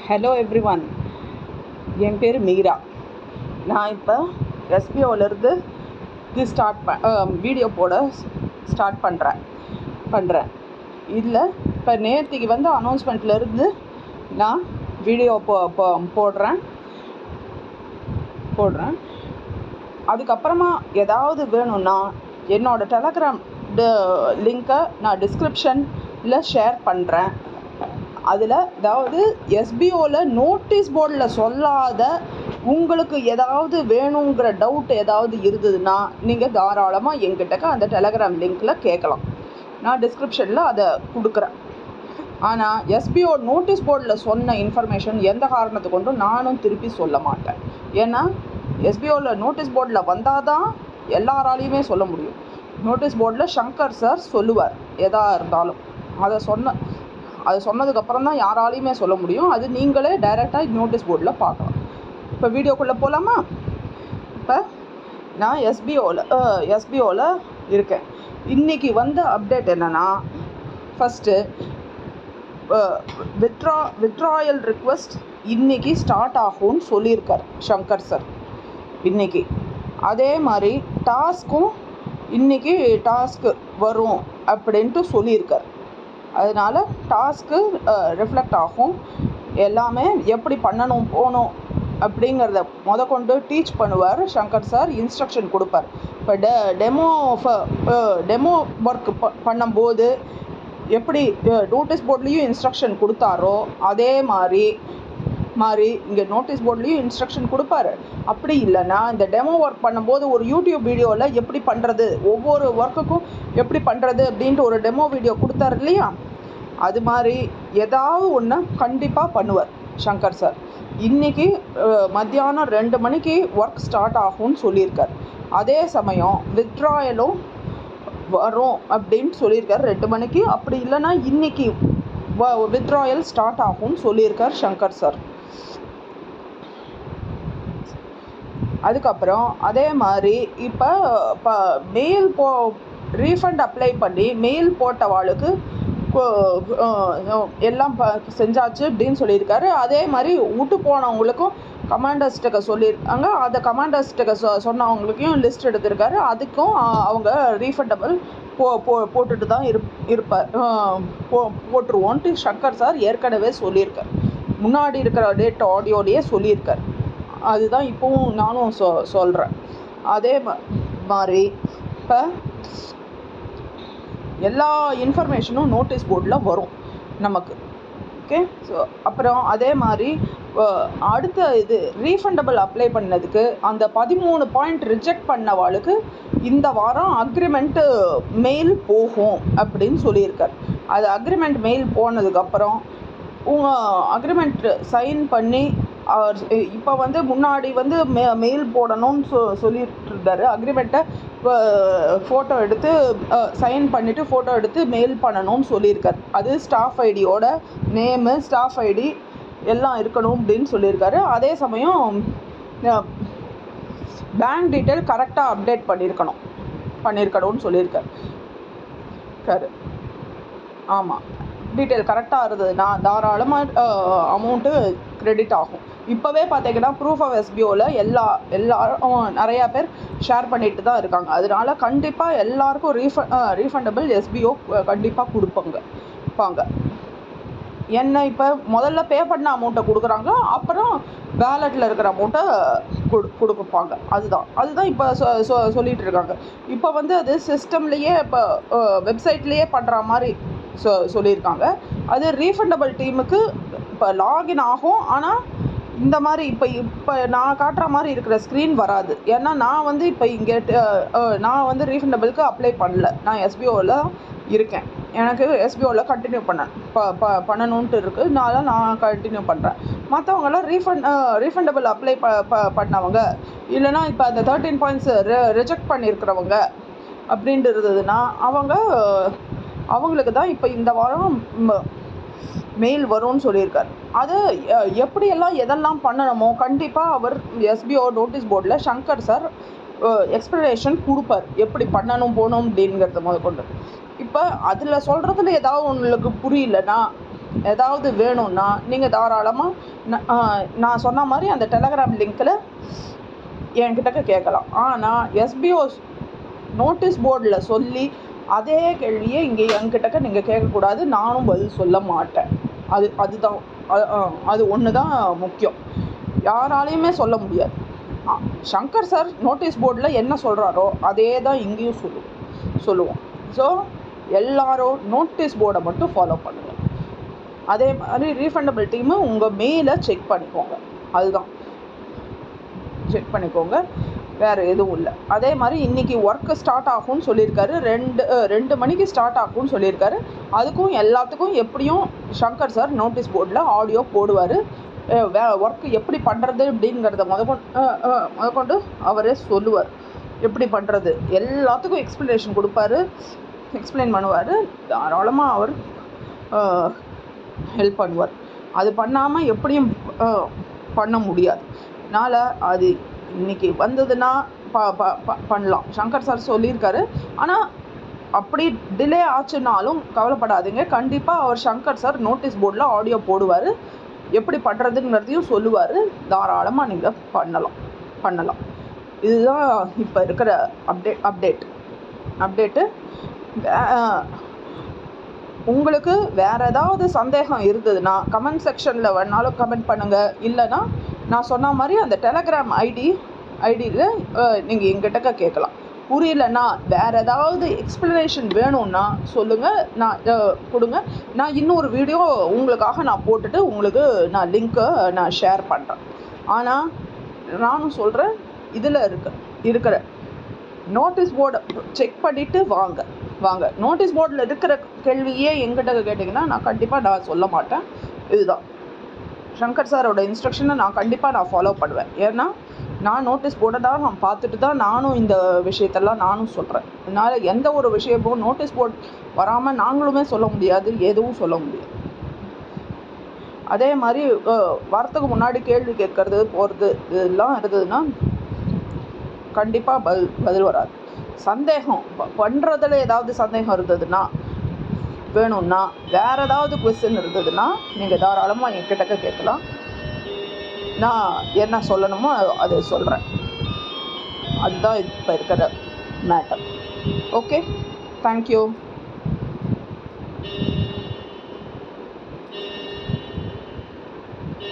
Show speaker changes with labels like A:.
A: Hello everyone, என் பேர் மீரா. நான் இப்போ எஸ்பிஓலேருந்து இது வீடியோ போட ஸ்டார்ட் பண்ணுறேன். இதில் இப்போ நேற்றுக்கு வந்து அனௌன்ஸ்மெண்ட்லேருந்து நான் வீடியோ போடுறேன். அதுக்கப்புறமா ஏதாவது வேணும்னா என்னோடய டெலகிராம் லிங்க்கை நான் டிஸ்கிரிப்ஷனில் ஷேர் பண்ணுறேன். அதில் அதாவது எஸ்பிஓவில் நோட்டீஸ் போர்டில் சொல்லாத உங்களுக்கு ஏதாவது வேணுங்கிற டவுட் ஏதாவது இருந்ததுன்னா நீங்கள் தாராளமாக என்கிட்டக்க அந்த டெலகிராம் லிங்க்கில் கேட்கலாம். நான் டிஸ்கிரிப்ஷனில் அதை கொடுக்குறேன். ஆனால் எஸ்பிஓ நோட்டீஸ் போர்டில் சொன்ன இன்ஃபர்மேஷன் எந்த காரணத்தை கொண்டும் நானும் திருப்பி சொல்ல மாட்டேன். ஏன்னா எஸ்பிஓவில் நோட்டீஸ் போர்டில் வந்தால் தான் எல்லாராலையுமே சொல்ல முடியும். நோட்டீஸ் போர்டில் சங்கர் சார் சொல்லுவார் எதாக இருந்தாலும். அதை சொன்னதுக்கப்புறம் தான் யாராலையுமே சொல்ல முடியும். அது நீங்களே டைரெக்டாக நோட்டீஸ் போர்டில் பார்க்கலாம். இப்போ வீடியோக்குள்ளே போகலாமா? இப்போ நான் எஸ்பிஓவில் இருக்கேன். இன்றைக்கி வந்த அப்டேட் என்னென்னா, ஃபஸ்ட்டு வித்ட்ராயல் ரிக்வெஸ்ட் இன்றைக்கி ஸ்டார்ட் ஆகும்னு சொல்லியிருக்கார் சங்கர் சார் இன்றைக்கி. அதே மாதிரி டாஸ்க்கும் இன்றைக்கி டாஸ்க்கு வரும் அப்படின்ட்டு சொல்லியிருக்கார். அதனால் டாஸ்க்கு ரிஃப்ளெக்ட் ஆகும். எல்லாமே எப்படி போகணும் அப்படிங்கிறத கொண்டு டீச் பண்ணுவார் சங்கர் சார். இன்ஸ்ட்ரக்ஷன் கொடுப்பார். இப்போ டெமோ ஒர்க் பண்ணும்போது எப்படி நோட்டீஸ் போர்ட்லேயும் இன்ஸ்ட்ரக்ஷன் கொடுத்தாரோ அதே மாதிரி இங்கே நோட்டீஸ் போர்ட்லேயும் இன்ஸ்ட்ரக்ஷன் கொடுப்பாரு. அப்படி இல்லைன்னா இந்த டெமோ ஒர்க் பண்ணும்போது ஒரு யூடியூப் வீடியோவில் எப்படி பண்ணுறது, ஒவ்வொரு ஒர்க்குக்கும் எப்படி பண்ணுறது அப்படின்ட்டு ஒரு டெமோ வீடியோ கொடுத்தாரு இல்லையா, அது மாதிரி ஏதாவது ஒன்று கண்டிப்பாக பண்ணுவார் சங்கர் சார். இன்றைக்கி மத்தியானம் 2 மணிக்கு ஒர்க் ஸ்டார்ட் ஆகும்னு சொல்லியிருக்கார். அதே சமயம் வித்ட்ராயலும் வரும் அப்படின்னு சொல்லியிருக்கார் 2 மணிக்கு. அப்படி இல்லைன்னா இன்றைக்கி வித்ட்ராயல் ஸ்டார்ட் ஆகும்னு சொல்லியிருக்கார் சங்கர் சார். அதுக்கப்புறம் அதே மாதிரி இப்போ மெயில் ரீஃபண்ட் அப்ளை பண்ணி மெயில் போட்டவாளுக்கு எல்லாம் செஞ்சாச்சு அப்படின்னு சொல்லியிருக்காரு. அதே மாதிரி விட்டு போனவங்களுக்கும் கமாண்டர்ஸ்கிட்ட சொல்லியிருக்காங்க. அதை கமாண்டர்ஸ்கிட்ட சொன்னவங்களுக்கும் லிஸ்ட் எடுத்திருக்காரு. அதுக்கும் அவங்க ரீஃபண்டபிள் போட்டுட்டு தான் போட்டுருவோன்ட்டு சங்கர் சார் ஏற்கனவே சொல்லியிருக்கார். முன்னாடி இருக்கிற டேட் ஆடியோலேயே சொல்லியிருக்கார். அதுதான் இப்போவும் நானும் சொல்கிறேன். அதே மாதிரி இப்போ எல்லா இன்ஃபர்மேஷனும் நோட்டீஸ் போர்டில் வரும் நமக்கு. ஓகே. ஸோ அப்புறம் அதே மாதிரி அடுத்த இது ரீஃபண்டபிள் அப்ளை பண்ணதுக்கு அந்த 13 பாயிண்ட் ரிஜெக்ட் பண்ணவாளுக்கு இந்த வாரம் அக்ரிமெண்ட்டு மெயில் போகும் அப்படின்னு சொல்லியிருக்கார். அது அக்ரிமெண்ட் மெயில் போனதுக்கப்புறம் அக்ரிமெண்ட் சைன் பண்ணி இப்போ வந்து முன்னாடி வந்து மெயில் போடணும்னு சொல்லிட்டு இருந்தார். அக்ரிமெண்ட்டை ஃபோட்டோ எடுத்து சைன் பண்ணிவிட்டு ஃபோட்டோ எடுத்து மெயில் பண்ணணும்னு சொல்லியிருக்கார். அது ஸ்டாஃப் ஐடியோட நேமு, ஸ்டாஃப் ஐடி எல்லாம் இருக்கணும் அப்படின்னு சொல்லியிருக்காரு. அதே சமயம் பேங்க் டீட்டெயில் கரெக்டாக அப்டேட் பண்ணியிருக்கணும்னு சொல்லியிருக்காரு. ஆமாம், டீட்டெயில் கரெக்டாக இருந்ததுன்னா தாராளமாக அமௌண்ட்டு கிரெடிட் ஆகும். இப்போவே பார்த்தீங்கன்னா ப்ரூஃப் ஆஃப் எஸ்பிஓவில் எல்லாரும் நிறையா பேர் ஷேர் பண்ணிட்டு தான் இருக்காங்க. அதனால கண்டிப்பாக எல்லாருக்கும் ரீஃபண்டபிள் எஸ்பிஓ கண்டிப்பாக கொடுப்பாங்க. என்ன இப்போ முதல்ல பே பண்ண அமௌண்ட்டை கொடுக்குறாங்க, அப்புறம் வேலெட்டில் இருக்கிற அமௌண்ட்டை கொடுப்பாங்க. அதுதான் இப்போ சொல்லிகிட்டு இருக்காங்க. இப்போ வந்து அது சிஸ்டம்லேயே இப்போ வெப்சைட்லேயே பண்ணுற மாதிரி சொல்லியிருக்காங்க. அது ரீஃபண்டபிள் டீமுக்கு இப்போ லாகின் ஆகும். ஆனால் இந்த மாதிரி இப்போ நான் காட்டுற மாதிரி இருக்கிற ஸ்க்ரீன் வராது. ஏன்னா நான் வந்து இப்போ நான் வந்து ரீஃபண்டபிளுக்கு அப்ளை பண்ணல. நான் எஸ்பிஓவில் இருக்கேன். எனக்கு எஸ்பிஓவில் கண்டினியூ பண்ணணுன்ட்டு இருக்குது. நான் கண்டினியூ பண்ணுறேன். மற்றவங்களாம் ரீஃபண்டபிள் அப்ளை பண்ணவங்க இல்லைனா இப்போ அந்த 13 பாயிண்ட்ஸ் ரிஜெக்ட் பண்ணியிருக்கிறவங்க அப்படின்ட்டு இருந்ததுன்னா அவங்களுக்கு தான் இப்போ இந்த வாரம் மெயில் வரும்னு சொல்லியிருக்கார். அது எப்படியெல்லாம் எதெல்லாம் பண்ணணுமோ கண்டிப்பாக அவர் எஸ்பிஓ நோட்டீஸ் போர்டில் சங்கர் சார் எக்ஸ்ப்ளனேஷன் கொடுப்பார். எப்படி போகணும் அப்படிங்கிறத கொண்டு. இப்போ அதில் சொல்கிறதுல ஏதாவது உங்களுக்கு புரியலன்னா ஏதாவது வேணும்னா நீங்கள் தாராளமாக நான் சொன்ன மாதிரி அந்த டெலகிராம் லிங்க்கில் என்கிட்ட கேட்கலாம். ஆனால் எஸ்பிஓ நோட்டீஸ் போர்டில் சொல்லி அதே கேள்வியை இங்கே என்கிட்ட நீங்கள் கேட்கக்கூடாது. நானும் பதில் சொல்ல மாட்டேன். அதுதான் அது ஒன்று தான் முக்கியம். யாராலையுமே சொல்ல முடியாது. சங்கர் சார் நோட்டீஸ் போர்டில் என்ன சொல்கிறாரோ அதே தான் இங்கேயும் சொல்லுவோம். ஸோ எல்லாரும் நோட்டீஸ் போர்டை மட்டும் ஃபாலோ பண்ணுங்கள். அதே மாதிரி ரீஃபண்டபிள் டீமு உங்கள் மெயிலை செக் பண்ணிக்கோங்க. அதுதான் செக் பண்ணிக்கோங்க, வேறு எதுவும் இல்லை. அதே மாதிரி இன்றைக்கி ஒர்க்கு ஸ்டார்ட் ஆகும்னு சொல்லியிருக்காரு. 2 மணிக்கு ஸ்டார்ட் ஆகும்னு சொல்லியிருக்காரு. அதுக்கும் எல்லாத்துக்கும் எப்படியும் சங்கர் சார் நோட்டீஸ் போர்டில் ஆடியோ போடுவார். ஒர்க்கு எப்படி பண்ணுறது அப்படிங்கிறத முதற்கொண்டு அவரே சொல்லுவார். எப்படி பண்ணுறது எல்லாத்துக்கும் எக்ஸ்ப்ளனேஷன் கொடுப்பாரு, எக்ஸ்பிளைன் பண்ணுவார். தாராளமாக அவர் ஹெல்ப் பண்ணுவார். அது பண்ணாமல் எப்படியும் பண்ண முடியாது. அதனால் அது இன்றைக்கி வந்ததுன்னா பண்ணலாம். சங்கர் சார் சொல்லியிருக்காரு. ஆனால் அப்படி டிலே ஆச்சுன்னாலும் கவலைப்படாதீங்க. கண்டிப்பாக அவர் சங்கர் சார் நோட்டீஸ் போர்டில் ஆடியோ போடுவார். எப்படி பண்ணுறதுங்கிறதையும் சொல்லுவார். தாராளமாக நீங்கள் பண்ணலாம். இதுதான் இப்போ இருக்கிற அப்டேட்டு. உங்களுக்கு வேறு ஏதாவது சந்தேகம் இருந்ததுன்னா கமெண்ட் செக்ஷனில் வேணாலும் கமெண்ட் பண்ணுங்கள். இல்லைன்னா நான் சொன்ன மாதிரி அந்த டெலகிராம் ஐடியில் நீங்கள் எங்கிட்ட கேட்கலாம். புரியலன்னா வேறு ஏதாவது எக்ஸ்ப்ளனேஷன் வேணும்னா சொல்லுங்கள், நான் கொடுங்க. நான் இன்னொரு வீடியோ உங்களுக்காக நான் போட்டுட்டு உங்களுக்கு நான் லிங்க்கை நான் ஷேர் பண்ணுறேன். ஆனால் நானும் சொல்கிறேன், இதில் இருக்கிற நோட்டீஸ் போர்டை செக் பண்ணிவிட்டு வாங்க. நோட்டீஸ் போர்டில் இருக்கிற கேள்வியே எங்கிட்ட கேட்டிங்கன்னா நான் கண்டிப்பாக சொல்ல மாட்டேன். இதுதான் சங்கர் சாரோட இன்ஸ்ட்ரக்ஷனை நான் கண்டிப்பாக ஃபாலோ பண்ணுவேன். ஏன்னா நான் நோட்டீஸ் போர்டை தான் நான் பார்த்துட்டு தான் நானும் இந்த விஷயத்தெல்லாம் நானும் சொல்கிறேன். அதனால் எந்த ஒரு விஷயமும் நோட்டீஸ் போர்ட் வராமல் நாங்களுமே சொல்ல முடியாது, எதுவும் சொல்ல முடியாது. அதே மாதிரி வரத்துக்கு முன்னாடி கேள்வி கேட்கறது போகிறது இதெல்லாம் இருந்ததுன்னா கண்டிப்பாக பதில் வராது. சந்தேகம் பண்ணுறதுல ஏதாவது சந்தேகம் இருந்ததுன்னா வேணும்னா வேறு ஏதாவது கொஸ்டின் இருந்ததுன்னா நீங்கள் தாராளமாக என்கிட்ட கேட்கலாம். நான் என்ன சொல்லணுமோ அதை சொல்கிறேன். அதுதான் இப்போ இருக்கிற மேட்டர். Okay, thank you.